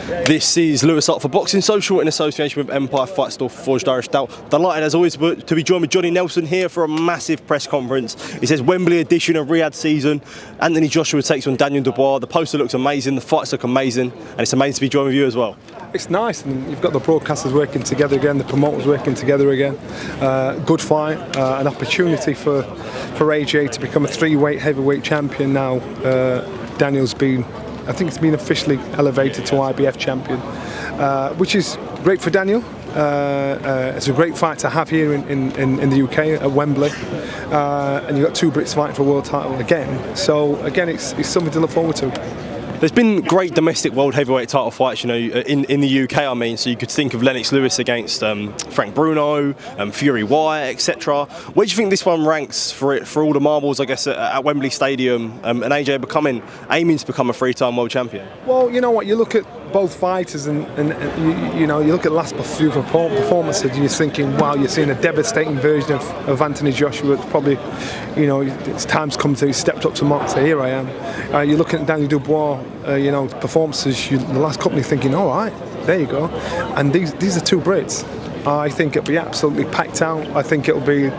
This is Lewis Hart for Boxing Social in association with Empire Fight Store Forged Irish Stout. Delighted as always to be joined with Johnny Nelson here for a massive press conference. It says Wembley edition of Riyadh season. Anthony Joshua takes on Daniel Dubois. The poster looks amazing, the fights look amazing, and it's amazing to be joined with you as well. It's nice, and you've got the broadcasters working together again, the promoters working together again. Good fight, an opportunity for AJ to become a three-weight heavyweight champion now. Daniel's been, I think it's been officially elevated to IBF champion, which is great for Daniel. It's a great fight to have here in the UK at Wembley, and you've got two Brits fighting for a world title again. So again, it's something to look forward to. There's been great domestic world heavyweight title fights, you know, in the UK. I mean, so you could think of Lennox Lewis against Frank Bruno, Fury Wyatt, etc. Where do you think this one ranks for all the marbles, I guess, at Wembley Stadium, and AJ aiming to become a three-time world champion? Well, you know what, you look at both fighters and you look at the last few performances and you're thinking, wow, you're seeing a devastating version of Anthony Joshua. It's probably, you know, it's time's come to, he stepped up to mark, so here I am. You're looking at Daniel Dubois, performances, the last couple, you're thinking, all right, there you go. And these are two Brits. I think it'll be absolutely packed out. I think it'll be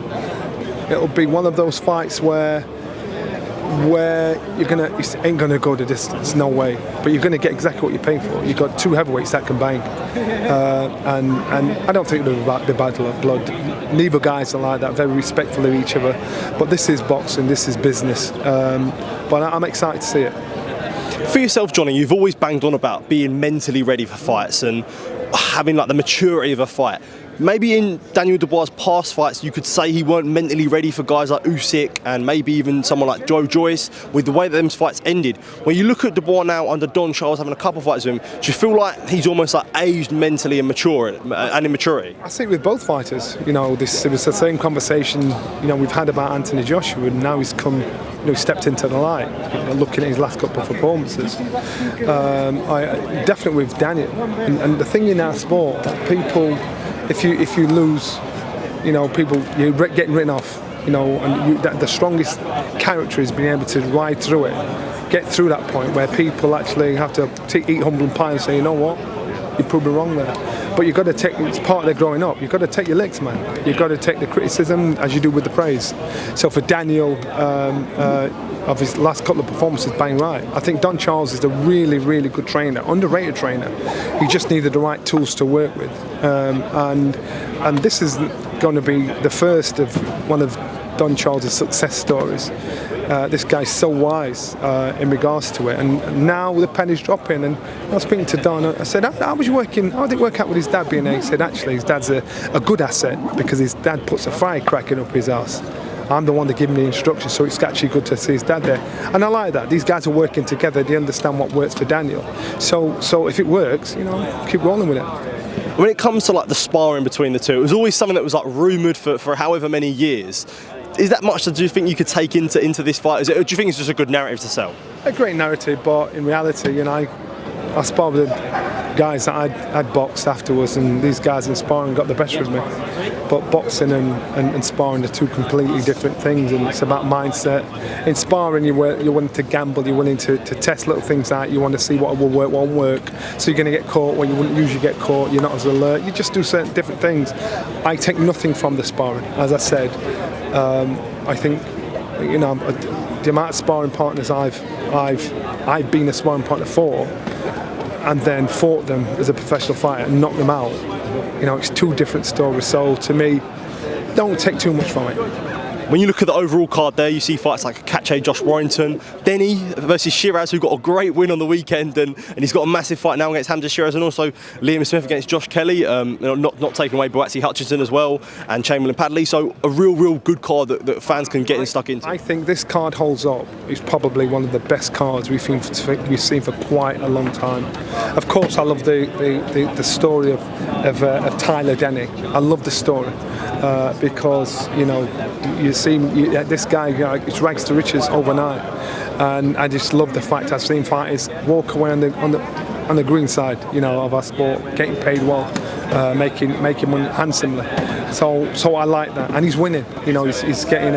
one of those fights where it ain't gonna go the distance, no way. But you're gonna get exactly what you pay for. You've got two heavyweights that can bang, and I don't think they're about the battle of blood. Neither guys are like that. Very respectful of each other. But this is boxing. This is business. But I'm excited to see it. For yourself, Johnny, you've always banged on about being mentally ready for fights and having like the maturity of a fight. Maybe in Daniel Dubois' past fights, you could say he weren't mentally ready for guys like Usyk and maybe even someone like Joe Joyce with the way that them fights ended. When you look at Dubois now under Don Charles having a couple of fights with him, do you feel like he's almost like aged mentally and mature and in maturity? I see it with both fighters. You know, it was the same conversation we've had about Anthony Joshua, and now he's come, stepped into the light. Looking at his last couple of performances, I definitely with Daniel. And the thing in our sport, people. If you lose, people, you're getting written off, and the strongest character is being able to ride through it, get through that point where people actually have to eat humble pie and say, you know what, you proved me wrong there. But you've got to take, it's part of their growing up, you've got to take your licks, man. You've got to take the criticism as you do with the praise. So for Daniel, of his last couple of performances, bang right. I think Don Charles is a really, really good trainer, underrated trainer. He just needed the right tools to work with. And this is going to be the first of one of Don Charles' success stories. This guy's so wise in regards to it, and now the penny's dropping. And I was speaking to Don. I said, how did it work out with his dad being there? He said, actually, his dad's a good asset because his dad puts a firecracker up his arse. I'm the one that gave him the instructions, so it's actually good to see his dad there. And I like that. These guys are working together. They understand what works for Daniel. So if it works, keep rolling with it. When it comes to like the sparring between the two, it was always something that was like rumoured for however many years. Is that much that do you think you could take into this fight? Or do you think it's just a good narrative to sell? A great narrative, but in reality, I sparred with guys that I'd boxed afterwards, and these guys in sparring got the best of me. But boxing and sparring are two completely different things, and it's about mindset. In sparring, you're willing to gamble, you're willing to test little things out, you want to see what will work, what won't work. So you're going to get caught when you wouldn't usually get caught, you're not as alert, you just do certain different things. I take nothing from the sparring. As I said, I think, the amount of sparring partners I've been a sparring partner for, and then fought them as a professional fighter and knocked them out. It's two different stories. So to me, don't take too much from it. When you look at the overall card there, you see fights like Cache Josh Warrington, Denny versus Shiraz, who got a great win on the weekend, and he's got a massive fight now against Hamza Shiraz, and also Liam Smith against Josh Kelly, not taking away Boatsy Hutchinson as well, and Chamberlain Padley. So a real good card that fans can get stuck into. I think this card holds up. It's probably one of the best cards we've seen for quite a long time. Of course, I love the story of Tyler Denny. I love the story because you see this guy, it's rags to riches overnight, and I just love the fact I've seen fighters walk away on the green side, of our sport, getting paid well, making money handsomely. So I like that, and he's winning. He's getting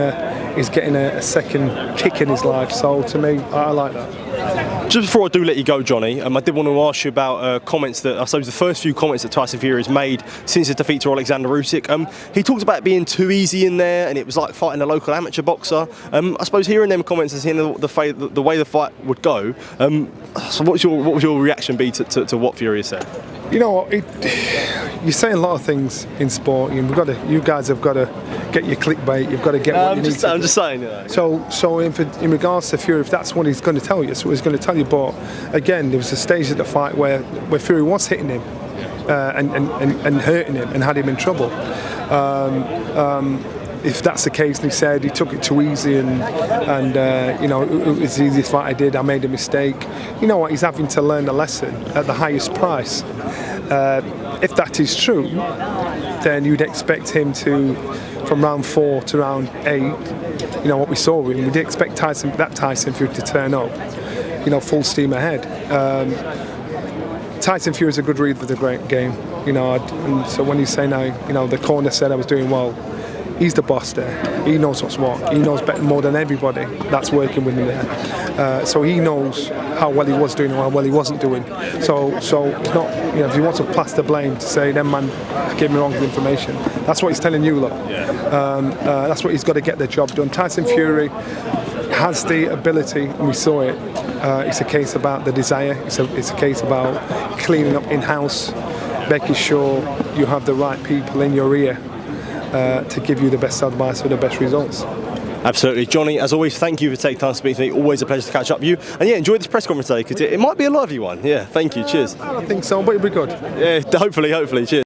he's getting a second kick in his life. So to me, I like that. Just before I do let you go, Johnny, I did want to ask you about comments that, I suppose, the first few comments that Tyson Fury has made since his defeat to Oleksandr Usyk. He talked about it being too easy in there, and it was like fighting a local amateur boxer. I suppose hearing them comments and seeing the way the fight would go, so what would your reaction be to what Fury has said? You know, you're saying a lot of things in sport, and you guys have got to get your clickbait. You've got to get what you need to. I'm just saying. So in regards to Fury, if that's what he's going to tell you, that's what he's going to tell you. But again, there was a stage of the fight where Fury was hitting him and hurting him and had him in trouble. If that's the case, and he said he took it too easy and you know, it was the easiest fight I did, I made a mistake. You know what, he's having to learn a lesson at the highest price. If that is true, then you'd expect him to, from round 4 to round 8, you know what we saw with him, we'd expect Tyson Fury to turn up, you know, full steam ahead. Tyson Fury is a good read of the great game, you know, and so when you say now, you know, the corner said I was doing well, he's the boss there. He knows what's what. He knows better more than everybody that's working with him there. So he knows how well he was doing and how well he wasn't doing. So it's not, you know, if he wants to plaster blame to say, them man gave me wrong information, that's what he's telling you, look. That's what he's got to get the job done. Tyson Fury has the ability, and we saw it. It's a case about the desire. It's a case about cleaning up in-house, making sure you have the right people in your ear to give you the best advice for the best results. Absolutely. Johnny, as always, thank you for taking time to speak to me. Always a pleasure to catch up with you. And yeah, enjoy this press conference today, because it might be a lively one. Yeah, thank you. Cheers. I don't think so, but it'll be good. Yeah, hopefully. Cheers.